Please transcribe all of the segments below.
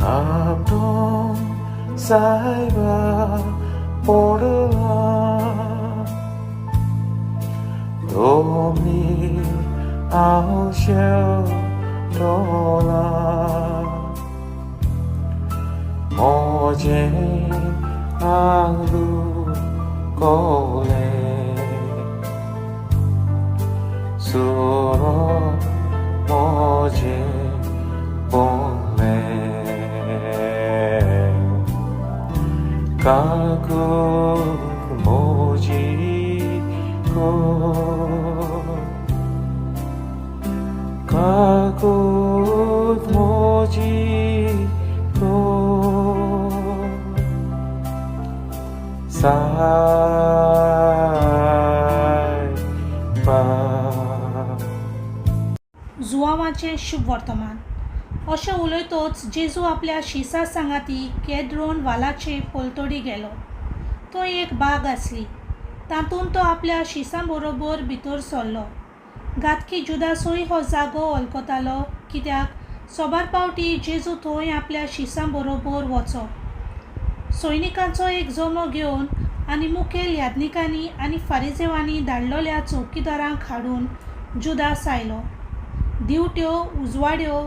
आपणों साहिबा पडला दोमी आवश्यकला मोजे आलू कोले सुरो मोजे बोले काकू मोजी को काकू मोजी को जुआवांचे शुभ वर्तमान अशें उलयतच जेजू आपल्या शिसा सांगाती केद्रोन वालाचे पोलतोडी गेलो. तो एक बाग आसली. तातूंत तो आपल्या शिसां बरोबर भितर सरलो. गातकी जुदासूय हो जागो वळखतालो, कित्याक सोबार पावटी जेजू थंय आपल्या शिसां बरोबर वचो. सैनिकांचो एक जमो घेवन आनी मुखेल याजकांनी आनी फारिसेवांनी धाडलोल्या चौकीदारांक हाडून जुदास आयलो. दिवट्यो, उजवाड्यो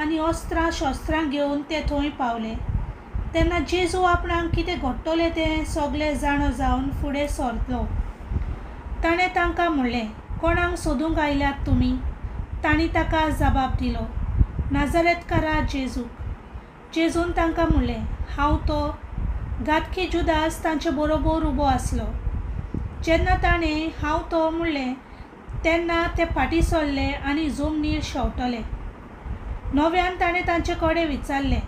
आनी अस्त्रां शस्त्रां घेवन ते थंय पावले. तेन्ना जेजू आपणाक कितें घडटलें तें सगळें जाणो जावन फुडें सरलो. ताणें तांकां म्हणलें, कोणाक सोदूंक आयल्यात तुमी? तांणी ताका जबाब दिलो, नाजारेतकारा जेजूक. जेजून तांकां म्हणलें, हांव तो. गातकी जुदास तांचे बरोबर उबो आसलो. जेन्ना ताणें हांव तो म्हणलें तेन्ना ते फाटीं सरले आनी जमनीर शेंवटले. नव्यान ताणें तांचे कडेन विचारलें,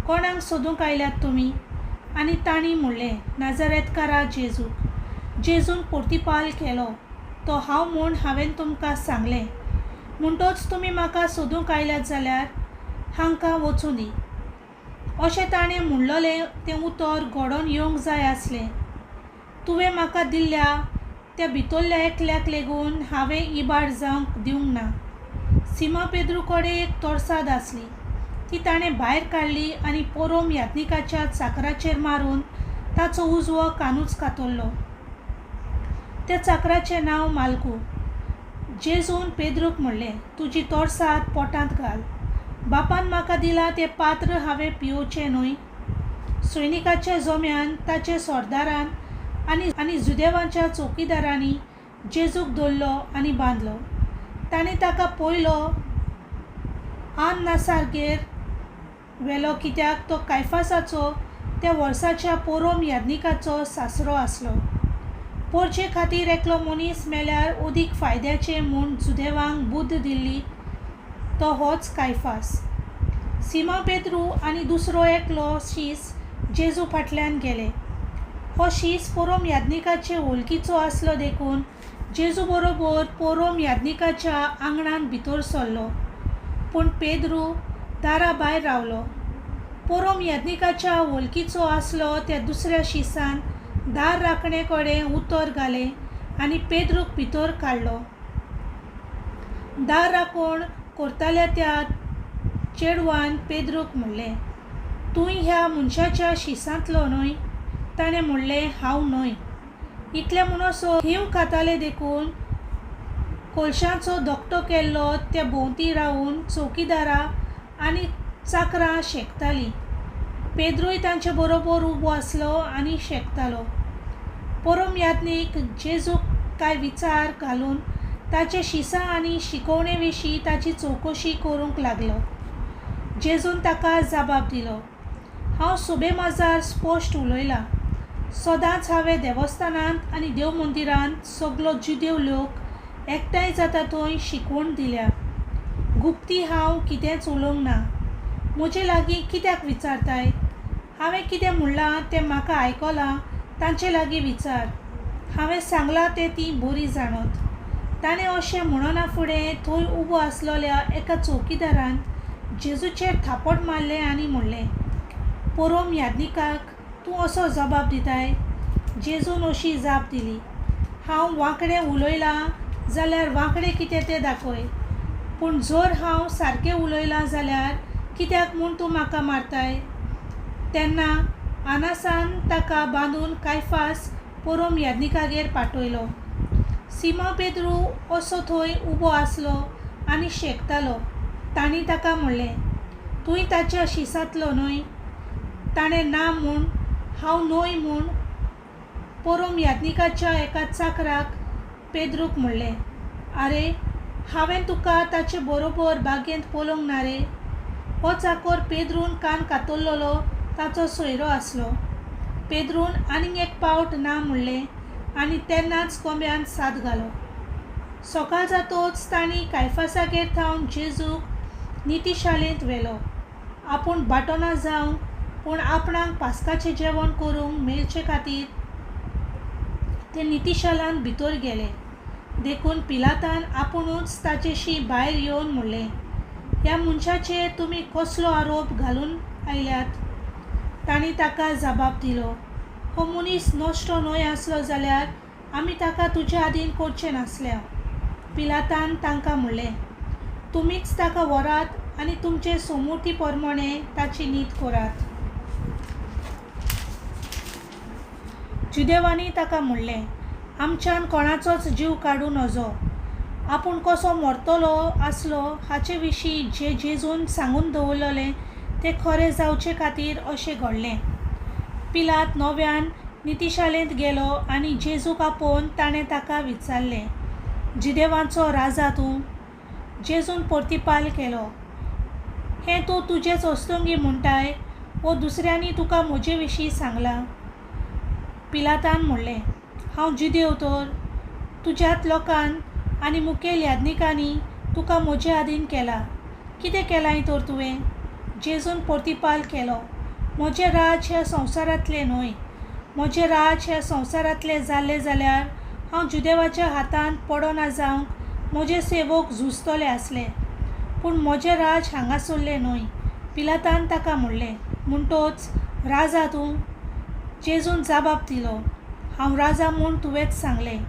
कोणाक सोदूंक आयल्यात तुमी? आनी तांणी म्हणलें, नाजारेतकारा जेजूक. जेजून प्रतिपाल केलो, तो हांव म्हूण हांवें तुमकां सांगलें. म्हणटच तुमी म्हाका सोदूंक आयल्यात जाल्यार हांकां वचूं दी. अशें ताणें म्हणलोलें तें उतर घडोवन येवंक जाय आसलें. तुवें म्हाका दिल्ल्या त्या भितरल्या एकल्याक लेगून हांवें इबाड जावंक दिवंक ना. सिमा पेद्रू कडेन एक तोरसाद आसली. ती ताणें भायर काडली आनी पोरोम याजकाच्या चाकराचेर मारून ताचो उजवो कानूच कातरलो. त्या चाकराचें नांव मालकू. जेजून पेद्रूक म्हणलें, तुजी तोरसाद पोटांत घाल. बापान म्हाका दिला तें पात्र हांवें पिवचें न्हय. सैनिकाच्या जम्यान ताचे सरदारान आनी जुदेवांच्या चौकीदारांनी जेजूक धरलो आनी बांदलो. तांणी ताका पयलो आन्नासारगेर व्हेलो, कित्याक तो कायफासाचो त्या वर्साच्या पोरोम याजकाचो सासरो आसलो. पोरचे खातीर एकलो मनीस मेल्यार अदीक फायद्याचें म्हूण जुदेवांक बुद्ध दिल्ली तो होच कायफास. सिमा पेद्रू आनी दुसरो एकलो शीस जेजू फाटल्यान गेले. हो शीस पोरोम याजकाचे वळखीचो आसलो देखून जेजू बरोबर पोरोम याजकाच्या आंगणान भितर सरलो. पूण पेद्रू दारा भायर रावलो. पोरोम याजकाच्या वळखीचो आसलो त्या दुसऱ्या शिसान दार राखणे कडेन उतर घालें आनी पेद्रूक भितर काडलो. दार राखण करताल्या त्या चेडवान पेद्रूक म्हणलें, तूंय ह्या मनशाच्या शिसांतलो न्हय? ताणें म्हणलें, हांव न्हय. इतलें म्हणसर हिंव खाताले देखून कोळशांचो धोकटो केल्लो ते भोंवती रावून चौकीदारां आनी चाकरां शेकतालीं. पेद्रूय तांचे बरोबर उबो आसलो आनी शेकतालो. पोरोम याजक जेजूक कांय विचार घालून ताचे शिसां आनी शिकवणे विशीं ताची चवकशी करूंक लागलो. जेजून ताका जबाब दिलो, हांव सुबेमाजार स्पश्ट उलयलां. सदांच हांवें देवस्थानांत आनी देव मंदिरांत सगलो जुदेव लोक एकठांय जाता थंय शिकवण दिल्या. गुप्ती हांव कितेंच उलोवंक ना. म्हजे लागीं कित्याक विचारताय? हांवें कितें म्हणलां तें म्हाका आयकलां तांचे लागीं विचार. हांवें सांगलां तें ती बरी जाणत. ताणें अशें म्हणना फुडें थंय उबो आसलोल्या एका चौकीदारान जेजूचेर थापट मारलें आनी म्हणलें, पोरोम याजकाक तूं असो जबाब दिताय? जेजून अशी जाप दिली, हांव वांकडें उलयलां जाल्यार वांकडें कितें तें दाखय. पूण जर हांव सारकें उलयलां जाल्यार कित्याक म्हूण तूं म्हाका मारताय? तेन्ना आनासान ताका बांदून कायफास पोरोम यादनिकागेर पाठयलो. सिमो पेद्रू असो थंय उबो आसलो आनी शेकतालो. तांणी ताका म्हणलें, तुंय ताच्या शिसांतलो न्हय? ताणें ना म्हूण हांव न्हय म्हूण पोरोम यादनिकाच्या एका चाकराक पेद्रूक म्हणलें. आरे, हांवें तुका ताचे बरोबर बागेंत पळोवंक ना रे. हो चाकर पेद्रून कान कातरलोलो ताचो सोयरो आसलो. पेद्रून आनीक एक पावट ना म्हणलें आनी तेन्नाच कोंब्यान साद घालो. सकाळ जातोच तांणी कायफासागेर थावन जेजूक नितीशालेंत व्हेलो. आपूण बाटोना जावंक पूण आपणाक पास्काचें जेवण करूंक मेळचे खातीर ते नितीशालांत भितर गेले. देखून पिलातान आपुणूच ताचेशी भायर येवन म्हणलें, ह्या मनशाचेर तुमी कसलो आरोप घालून आयल्यात? तांणी ताका जबाब दिलो, हो मनीस नश्टो न्हय आसलो जाल्यार आमी ताका तुज्या आदीन करचें नासल्या. पिलातान तांकां म्हणलें, तुमीच ताका व्हरात आनी तुमचे सोमुटी प्रमाणें ताची नीत करात. जुदेवांनी ताका म्हणलें, आमच्यान कोणाचोच जीव काडूं नजो. आपूण कसो मरतलो आसलो हाचे विशीं जें जेजून सांगून दवरलेलें तें खरें जावचे खातीर अशें घडलें. पिलात नव्यान नितीशालेंत गेलो आनी जेजूक आपोवन ताणें ताका विचारलें, जुदेवांचो राजा तूं? जेजून प्रतिपाल केलो, हें तूं तुजेच अस्तंगी म्हणटाय वो दुसऱ्यांनी तुका म्हजे विशीं सांगलां? पिलातान म्हणलें, हांव जुदेव तर? तुज्यात लोकान आनी मुखेल यादनिकांनी तुका म्हजे आदीन केला. कितें केलां तर तुवें? जेजून प्रतिपाल केलो, म्हजें राज ह्या संवसारांतलें न्हय. म्हजें राज ह्या संवसारांतलें जाल्लें जाल्यार हांव जुदेवाच्या हातांत पडोना जावंक म्हजे सेवक झुजतले आसले. पूण म्हजें राज हांगासरलें न्हय. पिलातान ताका म्हणलें, म्हणटोच राजा तूं? जेजून जबाब दिलो, हांव राजा म्हूण तुवेंच सांगलें.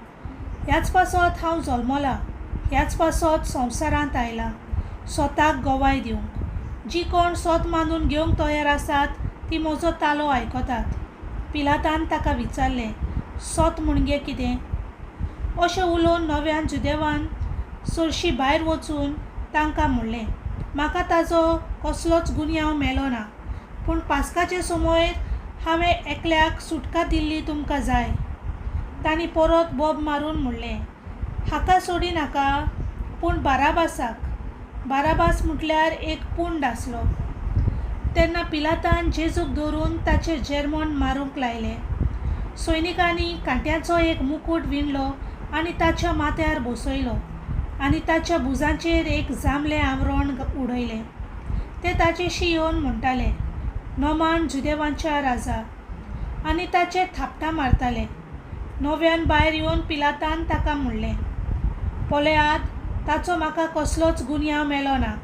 ह्याच पासत हांव जल्मलां, ह्याच पासत संवसारांत आयलां, स्वताक गोवाय दिवंक. जीं कोण सोत मानून घेवंक तयार आसात तीं म्हजो तालो आयकतात. पिलातान ताका विचारलें, सोत म्हणजे कितें? अशें उलोवन नव्यान जुदेवान चडशी भायर वचून तांकां म्हणलें, म्हाका ताजो कसलोच गुन्यांव मेलो ना. पूण पास्काचे समोर हांवें एकल्याक सुटका दिल्ली तुमकां जाय. तांणी परत बोब मारून म्हणलें, हाका सोडी नाका, पूण बाराबासाक. बाराबास म्हटल्यार एक पुंड आसलो. तेन्ना पिलातान जेजूक धरून ताचेर जेरमोन मारूंक लायलें. सैनिकांनी कांट्याचो एक मुकूट विणलो आनी ताच्या माथ्यार बसयलो आनी ताच्या भुजांचेर एक जांबलें आवरण उडयलें. ते ताचेशी येवन म्हणटाले, नोमान जुदेवांच्या राजा, आनी ताचेर थापटां मारताले. नव्यान भायर येवन पिलातान ताका म्हणलें, पळयात, ताचो म्हाका कसलोच गुन्यांव मेलो ना.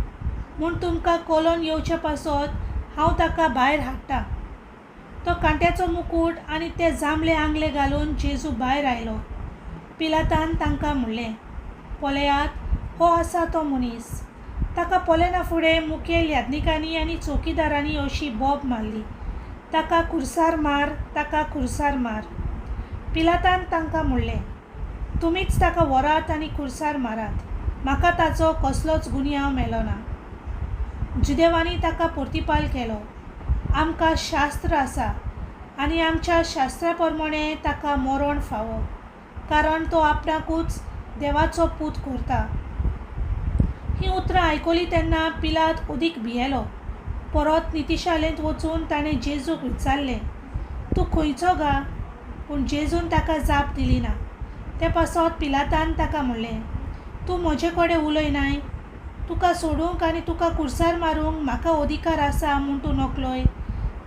म्हूण तुमकां कोलोन येवचे पासत हांव ताका भायर हाडटां. तो कांट्याचो मुकूट आनी ते जांबले आंगले घालून जेजू भायर आयलो. पिलातान तांकां म्हणलें, पळयात, हो आसा तो मनीस. ताका पळयना फुडें मुखेल यादनिकांनी आनी चौकीदारांनी अशी बोब मारली, ताका खुर्सार मार, ताका खुर्सार मार. पिलातान तांकां म्हणलें, तुमीच ताका व्हरात आनी खुर्सार मारात. म्हाका ताचो कसलोच गुन्यांव मेलो ना. जुदेवांनी ताका प्रतिपाल केलो, आमकां शास्त्र आसा आनी आमच्या शास्त्रा प्रमाणें ताका मरण फावो, कारण तो आपणाकूच देवाचो पूत करता. हीं उतरां आयकलीं तेन्ना पिलात उदीक भियेलो. परत नितीशालेंत वचून ताणें जेजूक विचारलें, तूं खंयचो गा? पूण जेजून ताका जाप दिली ना. ते पासत पिलातान ताका म्हणलें, तूं म्हजे कडेन उलयनाय. तुका सोडूंक आनी तुका खुर्सार मारूंक म्हाका अधिकार आसा म्हूण तूं नकलोय.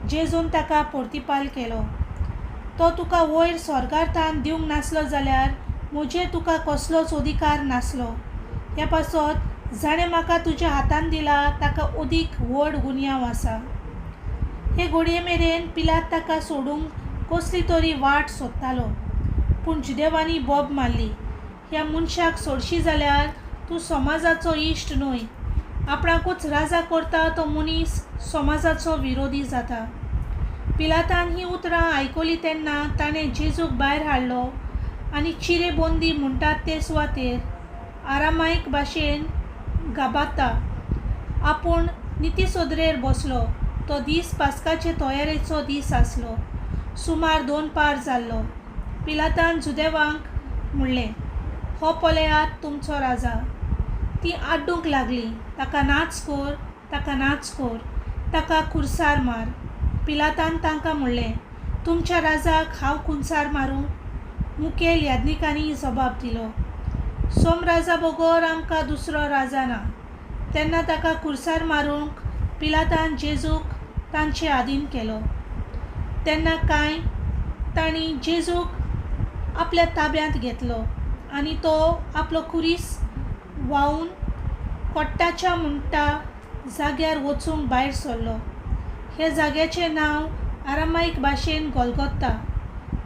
जेजून ताका प्रतिपाल केलो, तो तुका वयर स्वर्गार्थान दिवंक नासलो जाल्यार म्हजेर तुका कसलोच अधिकार नासलो. ह्या पासत जाणें म्हाका तुज्या हातान दिला ताका अदीक व्हड गुन्यांव आसा. हे घडये मेरेन पिलात ताका सोडूंक कसली तरी वाट सोदतालो. पूण जुदेवांनी बोब मारली, ह्या मनशाक सोडशी जाल्यार तूं समाजाचो इश्ट न्हय. आपणाकूच राजा करता तो मनीस समाजाचो विरोधी जाता. पिलातान ही उतरां आयकली तेन्ना ताणें जेजूक भायर हाडलो आनी चिरेबंदी म्हणटात ते सुवातेर आरामायक भाशेन गाबाता आपूण नितीसोदरेर बसलो. तो दीस पास्काचे तयारेचो दीस आसलो. सुमार 2 पार जाल्लो. पिलातान जुदेवांक म्हणलें, हो पळयात तुमचो राजा. ती आड्डूंक लागली, ताका नाच कर, ताका नाच कर, ताका खुर्सार मार. पिलातान तांकां म्हणलें, तुमच्या राजाक हांव खुंसार मारूं? मुखेल याजकांनी जबाब दिलो, सोमराजा बगर आमकां दुसरो राजा ना. तेन्ना ताका खुर्सार मारूंक पिलातान जेजूक तांचे आदीन केलो. तेन्ना तांणी जेजूक आपल्या ताब्यांत घेतलो आनी तो आपलो खुरीस व्हांवून कोट्टाच्या म्हणटा जाग्यार वचूंक भायर सरलो. हे जाग्याचें नांव आरामायक भाशेन गोलगोथा.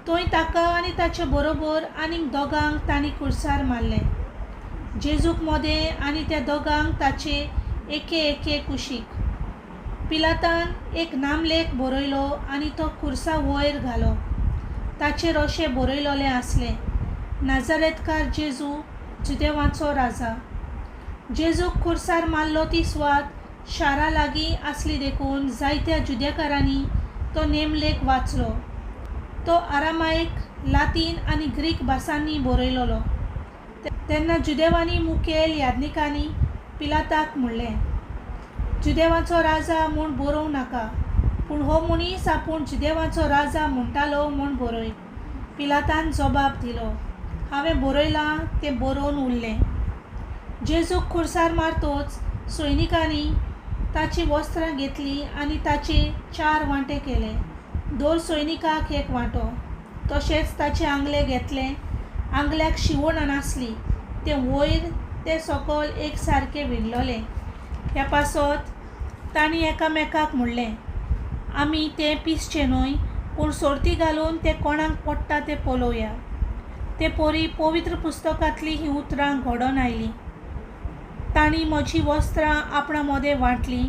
थंय ताका आनी ताचे बरोबर आनीक दोगांक तांणी खुर्सार मारले. जेजूक मोदें आनी त्या दोगांक ताचे एके कुशीक. पिलातान एक नामलेख बरयलो आनी तो खुर्सा वयर घालो. ताचेर अशें बरयलोलें आसलें, नाजारेतकार जेजू, जुदेवांचो राजा. जेजूक खुर्सार मारलो ती सुवात शारा लागीं आसली देखून जायत्या जुदेकारांनी तो नेमलेख वाचलो. तो आरामायक, लातीन आनी ग्रीक भासांनी बरयलोलो. तेन्ना जुदेवांनी मुखेल याजकांनी पिलाताक म्हणलें, जुदेवांचो राजा म्हूण बरोवं नाका, पूण हो मनीस आपूण जुदेवांचो राजा म्हणटालो म्हूण बरय. पिलातान जबाब दिलो, हांवें बरयलां तें बरोवन उरलें. जेजूक खुर्सार मारतोच सैनिकांनी ताची वस्त्रां घेतली आनी ताचे 4 वांटे केले. 2 सैनिकांक 1 वांटो. तशेंच ताचे आंगले घेतले. आंगल्याक शिवण नासली, ते वयर ते सकयल एक सारके विणलोले. ह्या पासत तांणी एकामेकाक म्हणलें, आमी तें पिसचें न्हय, पूण सर्ती घालून तें कोणाक पडटा तें पळोवया. ते परी पवित्र पुस्तकांतलीं हीं उतरां घडोवन आयलीं. तांणी म्हजीं वस्त्रां आपणा मदें वांटलीं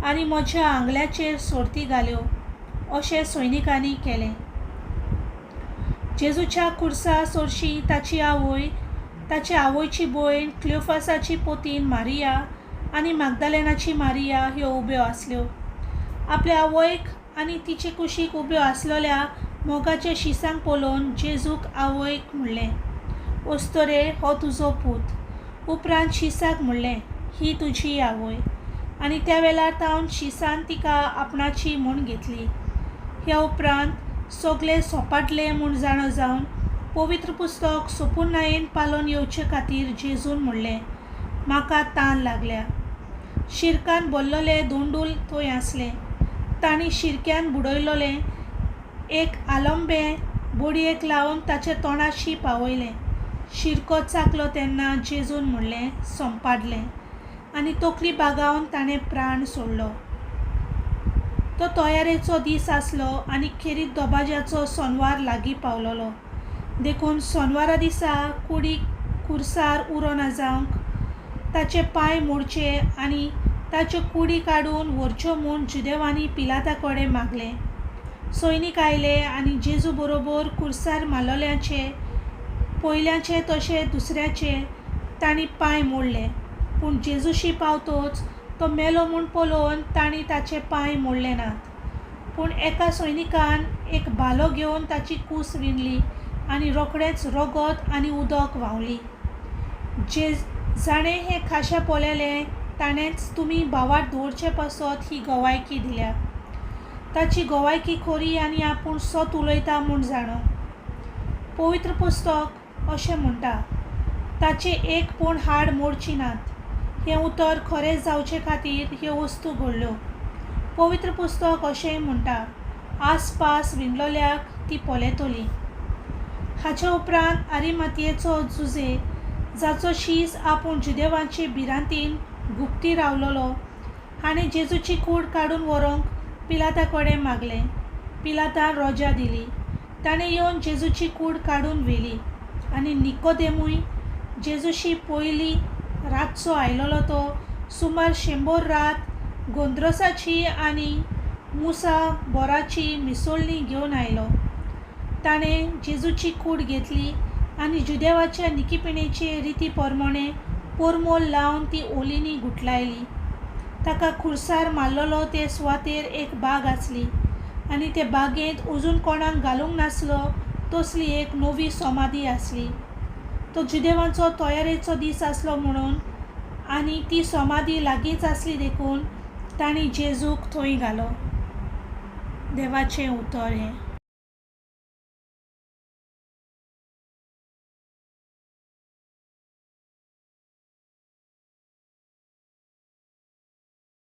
आनी म्हज्या आंगल्याचेर सर्ती घाल्यो, अशें सैनिकांनी केलें. जेजूच्या खुर्सा सरशी ताची आवय, ताचे आवयची भयण क्लियोफासाची पतीन मारिया आनी मागदालेनाची मारिया ह्यो उब्यो आसल्यो. आपल्या आवयक आनी तिचे कुशीक उब्यो आसलोल्या मोगाच्या शिसांक पळोवन जेजूक आवयक म्हणलें, ओस्तोरे, हो तुजो पूत. उपरांत शिसाक म्हणलें, ही तुजी आवय. आनी त्या वेळार तावन शिसान तिका आपणाची म्हूण घेतली. ह्या उपरांत सगळें सोंपाटलें म्हूण जाणो जावन पवित्र पुस्तक सोपुर्नायेन पालोवन येवचे खातीर जेजून म्हणलें, म्हाका तान लागल्या. शिरकान भरलोले दोंडूल थंय आसले. तांणी शिरक्यान बुडयलोलें एक आलंबें बडयेक लावन ताच्या तोंडाशी पावयलें. शिरको चाकलो तेन्ना जेजून म्हणलें, सोंपाडलें, आनी तकली बागावन ताणें प्राण सोडलो. तो तयारेचो दीस आसलो आनी खेरीत दोबाज्याचो सोनवार लागीं पावलोलो. देखून सोनवारा दिसा कुडीक खुर्सार उरो ना जावंक, ताचे पांय मोडचे आनी ताच्यो कुडी काडून व्हरच्यो म्हूण जुदेवांनी पिलाता कडेन मागलें. सैनीक आयले आनी जेजू बरोबर खुर्सार मारलोल्यांचे पयल्याचे तशें दुसऱ्याचे तांणी पांय मोडले. पूण जेजूशी पावतोच तो मेलो म्हूण पळोवन तांणी ताचे पांय मोडले नात. पूण एका सैनिकान एक भालो घेवन ताची कूस विणली आनी रोखडेंच रगत आनी उदक व्हांवली. जाणें हें खाशा पळयलें ताणेंच तुमी भावार्थ दवरचे पासत ही गवायकी दिल्या. ताची गवायकी खरी आनी आपूण सत उलयता म्हूण जाणो. पवित्र पुस्तक अशें म्हणटा, ताचे एक पूण हाड मोडची नात. हें उतर खरें जावचे खातीर ह्यो वस्तू घडल्यो. पवित्र पुस्तक अशेंय म्हणटा, आसपास विणलोल्याक ती पोलेतली. हाच्या उपरांत आरिमातियेचो जुजे, जाचो शीस आपूण जुदेवांचे भिरांतीन गुप्ती रावलोलो, हाणें जेजूची कूड काडून व्हरूंक पिलाता कडेन मागलें. पिलातान रोजा दिली. ताणें येवन जेजूची कूड काडून व्हेली. आनी निकोदेमूय जेजूशी पयलीं रातचो आयलोलो तो सुमार 100 रात गोंद्रोसाची आनी मुसा बोराची मिसोळणी घेवन आयलो. ताणें जेजूची कूड घेतली आनी जुदेवाच्या निकीपिणेचे रिती प्रमाणे पोरमोल लावन ती ओलींनी गुठलायली. ताका खुर्सार मारलेलो ते सुवातेर एक बाग आसली आनी ते बागेंत अजून कोणाक घालूंक नासलो तसली एक नवी समाधी आसली. तो जुदेवांचो तयारेचो दीस आसलो म्हणून आनी ती समाधी लागींच आसली देखून तांणी जेजूक थंय घालो. देवाचें उतर हें.